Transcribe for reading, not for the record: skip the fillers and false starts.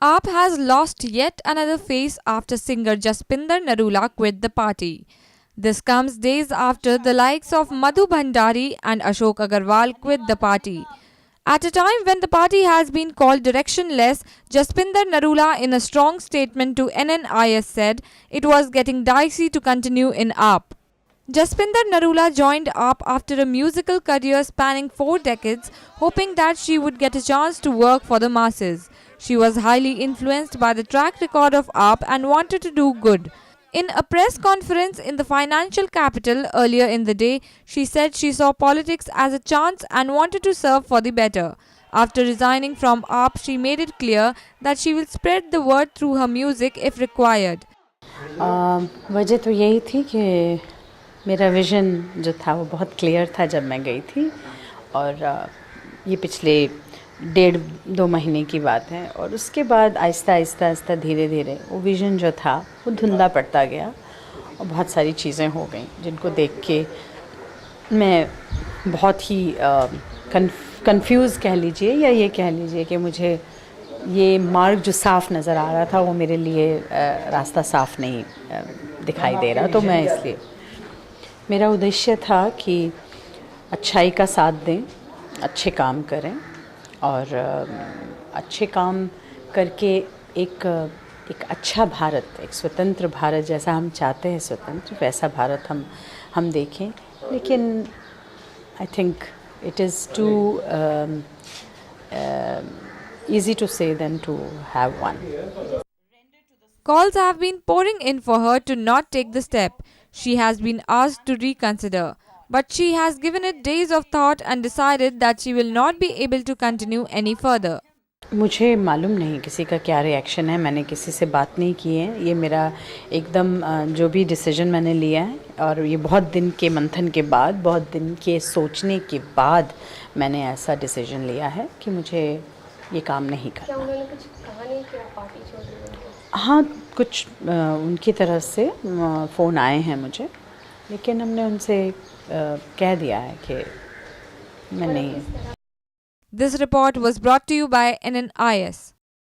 AAP has lost yet another face after singer Jaspinder Narula quit the party. This comes days after the likes of Madhu Bhandari and Ashok Agarwal quit the party. At a time when the party has been called directionless, Jaspinder Narula, in a strong statement to NNIS, said it was getting dicey to continue in AAP. Jaspinder Narula joined AAP after a musical career spanning 4 decades, hoping that she would get a chance to work for the masses. She was highly influenced by the track record of AAP and wanted to do good. In a press conference in the financial capital earlier in the day, she said she saw politics as a chance and wanted to serve for the better. After resigning from AAP, she made it clear that she will spread the word through her music if required. वजह तो यही थी कि मेरा vision जो था वो बहुत क्लियर था जब मैं गई थी, और ये पिछले 1.5-2 महीने की बात है, और उसके बाद आहिस्ता धीरे धीरे वो विज़न जो था वो धुंधला पड़ता गया और बहुत सारी चीज़ें हो गई जिनको देख के मैं बहुत ही कंफ्यूज कह लीजिए या ये कह लीजिए कि मुझे ये मार्ग जो साफ़ नज़र आ रहा था वो मेरे लिए रास्ता साफ़ नहीं दिखाई दे रहा। तो मैं इसलिए मेरा उद्देश्य था कि अच्छाई का साथ दें, अच्छे काम करें और अच्छे काम करके एक अच्छा भारत, एक स्वतंत्र भारत जैसा हम चाहते हैं स्वतंत्र, वैसा भारत हम देखें। लेकिन I think it is too easy to say than to have one. Calls have been pouring in for her to not take the step. She has been asked to reconsider, but she has given it days of thought and decided that she will not be able to continue any further. मुझे मालूम नहीं किसी का क्या reaction है, मैंने किसी से बात नहीं की है। ये मेरा एकदम जो भी डिसीजन मैंने लिया है, और ये बहुत दिन के मंथन के बाद, बहुत दिन के सोचने के बाद मैंने ऐसा डिसीजन लिया है कि मुझे ये काम नहीं करना। क्या उन्होंने कुछ कहा नहीं कि आप पार्टी छोड़ रही हैं? हाँ, कुछ उनकी तरफ से फ़ोन आए हैं मुझे, लेकिन हमने उनसे कह दिया है कि मैं नहीं। This report was brought to you by NNIS.